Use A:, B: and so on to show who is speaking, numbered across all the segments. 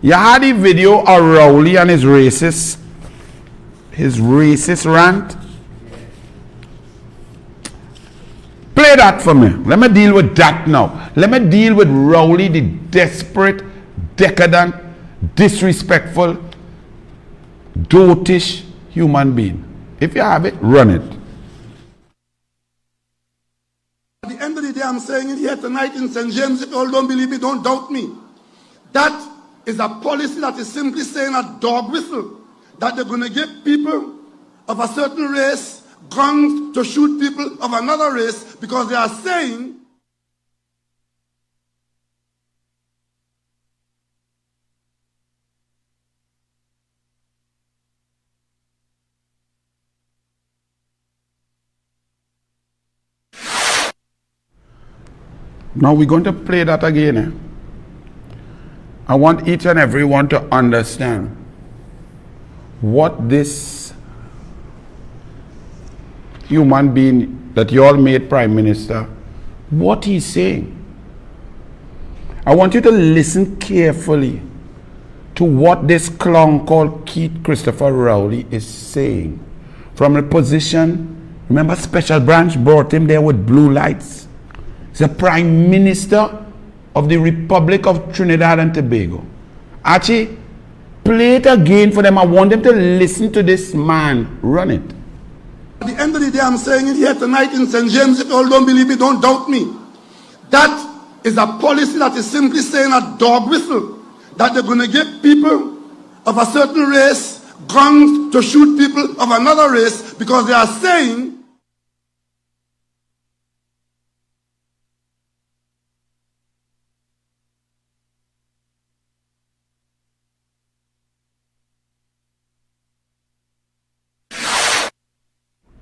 A: You had the video of Rowley and his racist rant. Play that for me. Let me deal with that now. Let me deal with Rowley, the desperate, decadent, disrespectful, dotish human being. If you have it, run it.
B: At the end of the day, I'm saying it here tonight in St. James. If you all don't believe me, don't doubt me. That is a policy that is simply saying a dog whistle, that they're going to give people of a certain race guns to shoot people of another race because they are saying
A: now we're going to play that again. I want each and everyone to understand what this human being that you all made Prime Minister, what he's saying. I want you to listen carefully to what this clown called Keith Christopher Rowley is saying. From a position, remember Special Branch brought him there with blue lights. He's the Prime Minister of the Republic of Trinidad and Tobago. Archie, play it again for them. I want them to listen to this man. Run it.
B: At the end of the day, I'm saying it here tonight in St. James. If you all don't believe me, don't doubt me. That is a policy that is simply saying a dog whistle, that they're going to give people of a certain race guns to shoot people of another race because they are saying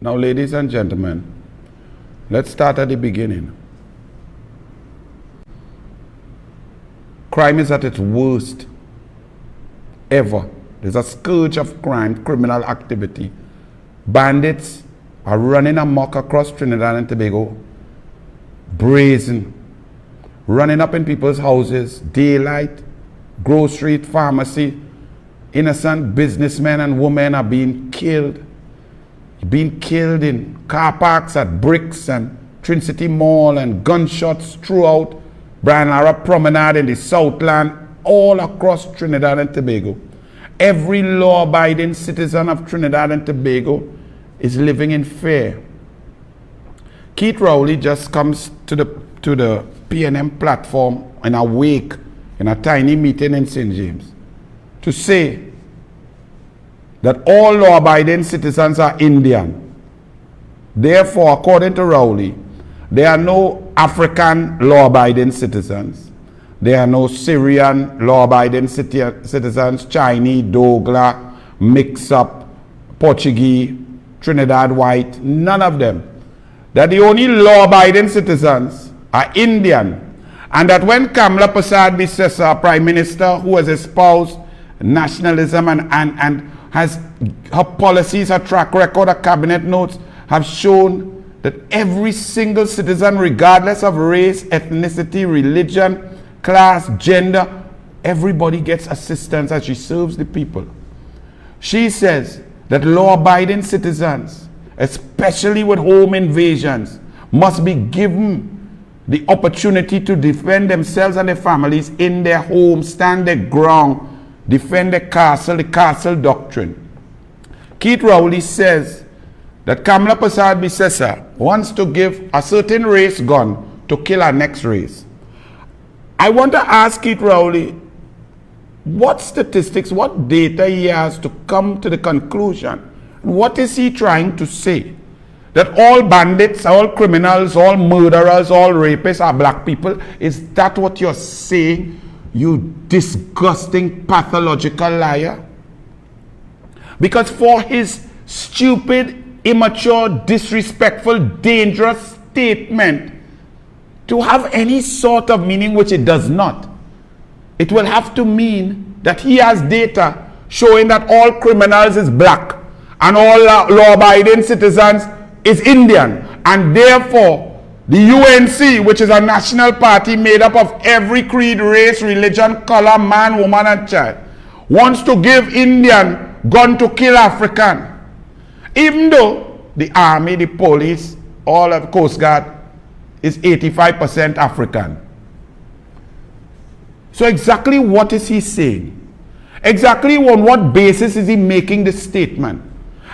A: Now, ladies and gentlemen, let's start at the beginning. Crime is at its worst ever. There's a scourge of crime, criminal activity. Bandits are running amok across Trinidad and Tobago, brazen, running up in people's houses, daylight, grocery, pharmacy. Innocent businessmen and women are being killed in car parks at Bricks and Trinity Mall, and gunshots throughout Brian Lara Promenade in the Southland, all across Trinidad and Tobago. Every law-abiding citizen of Trinidad and Tobago is living in fear. Keith Rowley just comes to the PNM platform in a wake, in a tiny meeting in St. James, to say that all law-abiding citizens are Indian. Therefore, according to Rowley, there are no African law-abiding citizens. There are no Syrian law-abiding citizens, Chinese, Douglas, mix-up, Portuguese, Trinidad white, none of them. That the only law-abiding citizens are Indian. And that when Kamala Prasad Bisesa, Prime Minister, who has espoused nationalism and has her policies, her track record, her cabinet notes have shown that every single citizen, regardless of race, ethnicity, religion, class, gender, everybody gets assistance as she serves the people. She says that law-abiding citizens, especially with home invasions, must be given the opportunity to defend themselves and their families in their home, stand their ground, defend the castle doctrine. Keith Rowley says that Kamala Prasad Bisesa wants to give a certain race gun to kill our next race. I want to ask Keith Rowley what statistics, what data he has to come to the conclusion. What is he trying to say? That all bandits, all criminals, all murderers, all rapists are black people? Is that what you're saying, you disgusting pathological liar? Because for his stupid, immature, disrespectful, dangerous statement to have any sort of meaning, which it does not, it will have to mean that he has data showing that all criminals is black and all law-abiding citizens is Indian, and therefore The UNC, which is a national party made up of every creed, race, religion, color, man, woman, and child, wants to give Indian gun to kill African. Even though the army, the police, all of Coast Guard is 85% African. So exactly what is he saying? Exactly on what basis is he making this statement?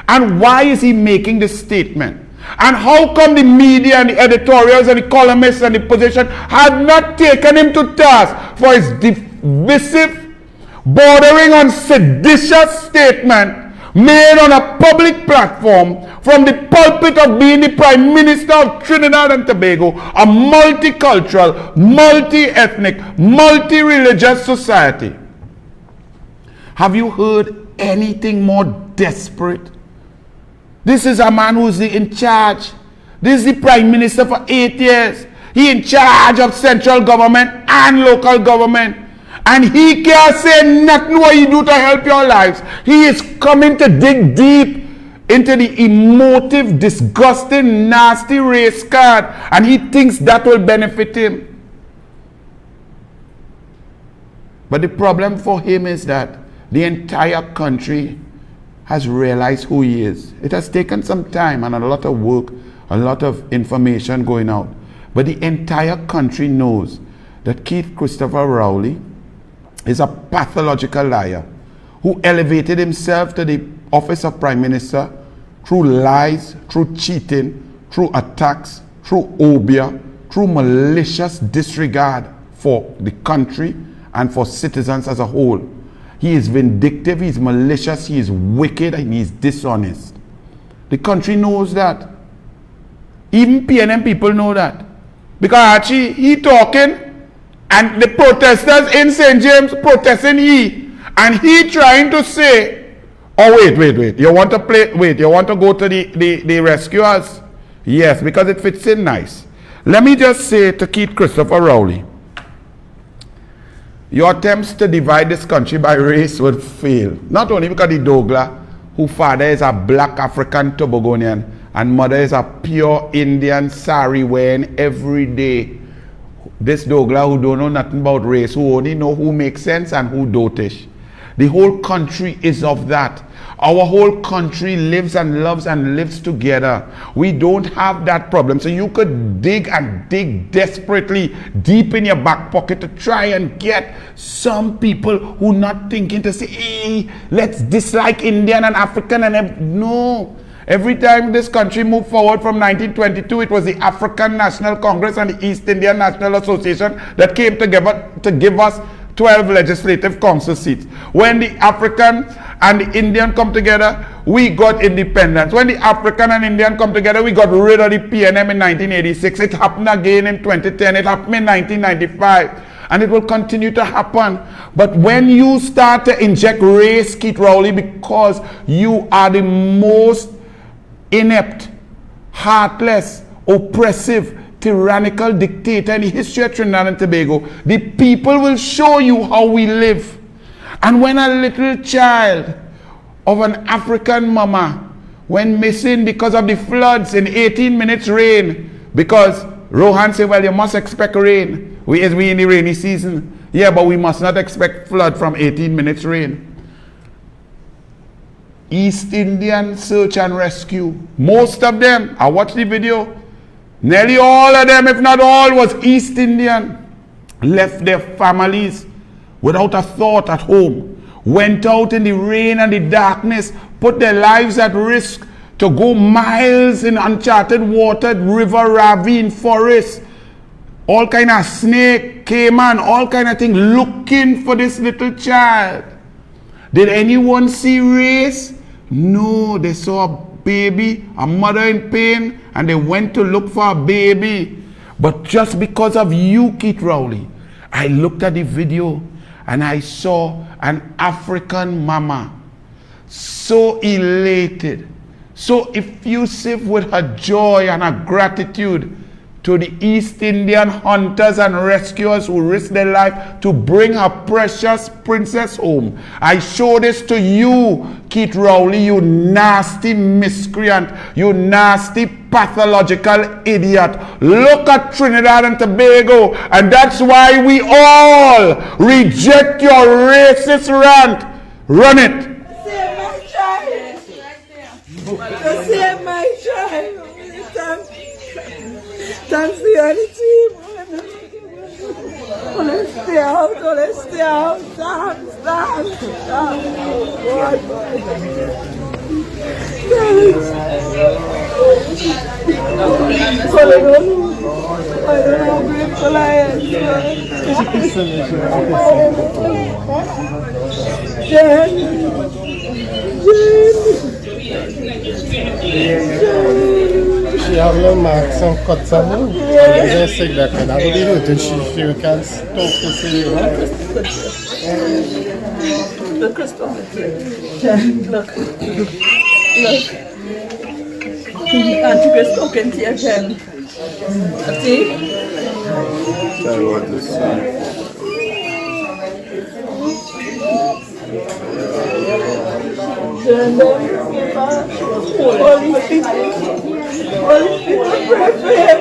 A: And why is he making this statement? And how come the media and the editorials and the columnists and the position have not taken him to task for his divisive, bordering on seditious statement made on a public platform from the pulpit of being the Prime Minister of Trinidad and Tobago, a multicultural, multi-ethnic, multi-religious society? Have you heard anything more desperate? This is a man who's in charge. This is the Prime Minister for 8 years. He in charge of central government and local government. And he can't say nothing what you do to help your lives. He is coming to dig deep into the emotive, disgusting, nasty race card. And he thinks that will benefit him. But the problem for him is that the entire country has realized who he is. It has taken some time and a lot of work, a lot of information going out. But the entire country knows that Keith Christopher Rowley is a pathological liar who elevated himself to the office of Prime Minister through lies, through cheating, through attacks, through obia, through malicious disregard for the country and for citizens as a whole. He is vindictive, he is malicious, he is wicked, and he is dishonest. The country knows that. Even PNM people know that. Because actually, he talking, and the protesters in St. James protesting and he trying to say, oh wait, you want to play, you want to go to the rescuers? Yes, because it fits in nice. Let me just say to Keith Christopher Rowley, your attempts to divide this country by race would fail. Not only because the Douglas, whose father is a black African Tobagonian and mother is a pure Indian sari wearing every day. This Douglas who don't know nothing about race, who only know who makes sense and who dotish. The whole country is of that. Our whole country lives and loves and lives together. We don't have that problem. So you could dig and dig desperately deep in your back pocket to try and get some people who not thinking to say, hey, let's dislike Indian and African and no. Every time this country moved forward from 1922, it was the African National Congress and the East Indian National Association that came together to give us 12 legislative council seats. When the African and the Indian come together, we got independence. When the African and Indian come together, we got rid of the PNM in 1986. It happened again in 2010. It happened in 1995. And it will continue to happen. But when you start to inject race, Keith Rowley, because you are the most inept, heartless, oppressive, tyrannical dictator in the history of Trinidad and Tobago, the people will show you how we live. And when a little child of an African mama went missing because of the floods in 18 minutes rain, because Rohan said, well, you must expect rain. We in the rainy season. Yeah, but we must not expect flood from 18 minutes rain. East Indian search and rescue. Most of them, I watched the video, nearly all of them, if not all, was East Indian. Left their families without a thought at home. Went out in the rain and the darkness, put their lives at risk to go miles in uncharted water, river, ravine, forest. All kind of snake, caiman, all kind of thing, looking for this little child. Did anyone see race? No, they saw a baby, a mother in pain, and they went to look for a baby. But just because of you, Keith Rowley, I looked at the video and I saw an African mama so elated, so effusive with her joy and her gratitude to the East Indian hunters and rescuers who risked their life to bring her precious princess home. I show this to you, Keith Rowley, you nasty miscreant, you nasty pathological idiot. Look at Trinidad and Tobago, and that's why we all reject your racist rant. Run it.
C: Save my child. To save my child. Thanks to you and the team. Let's stay out. Let's stay out. Stand. Boy. I don't know how grateful I am. Jen.
D: She have no marks and cuts on her. Yeah. Just say that and I will be hurting she can talk to see you.
C: Look, Crystal. Look. Auntie Crystal can see again. See?
D: Tell what to say.
C: Holy Spirit, pray for him.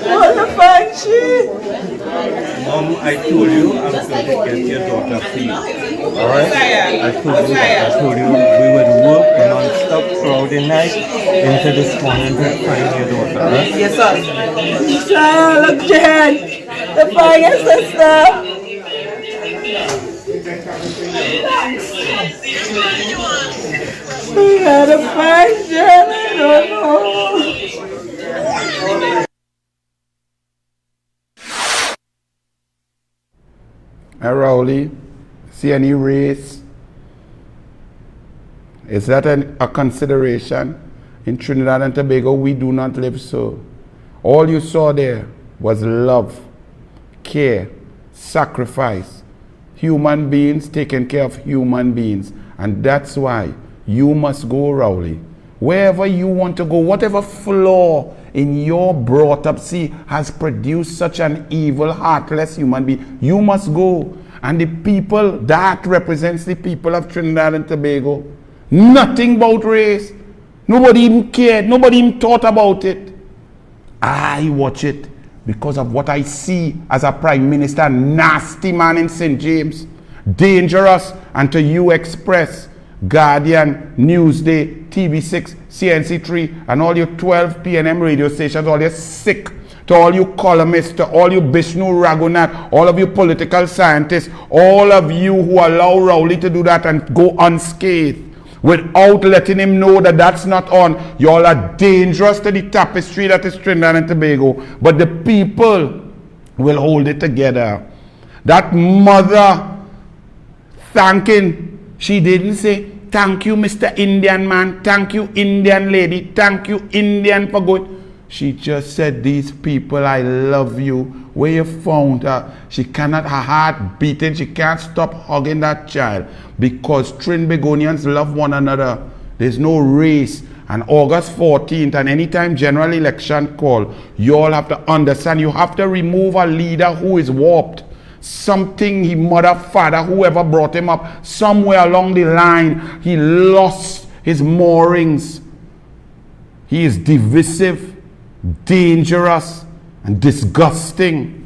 C: What a banshee.
E: Mom, I told you I'm going to get your daughter free. Alright? I told you we would work non-stop throughout the night into this morning to find your daughter. Right?
C: Yes, sir. Child, look, Jen. The fire sister. We had a fight, Jen. I don't know.
A: Rowley, see any race? Is that a consideration? In Trinidad and Tobago, we do not live so. All you saw there was love, care, sacrifice, human beings taking care of human beings. And that's why you must go, Rowley. Wherever you want to go, whatever flaw in your brought up, see, has produced such an evil, heartless human being, you must go. And the people, that represents the people of Trinidad and Tobago. Nothing about race. Nobody even cared. Nobody even thought about it. I watch it because of what I see as a prime minister, nasty man in St. James, dangerous, and to you Express, Guardian, Newsday, TV6, CNC3, and all your 12 PNM radio stations, all your sick, to all you columnists, to all you Bishnu Raghunath, all of you political scientists, all of you who allow Rowley to do that and go unscathed without letting him know that that's not on. You all are dangerous to the tapestry that is Trinidad and Tobago, but the people will hold it together. That mother thanking, she didn't say, thank you, Mr. Indian man, thank you, Indian lady, thank you, Indian for good. She just said, these people, I love you. Where you found her? She cannot, her heart beating, she can't stop hugging that child because Trinbagonians love one another. There's no race. And August 14th and anytime general election call, you all have to understand, you have to remove a leader who is warped. Something, he mother, father, whoever brought him up, somewhere along the line, he lost his moorings. He is divisive, dangerous, and disgusting.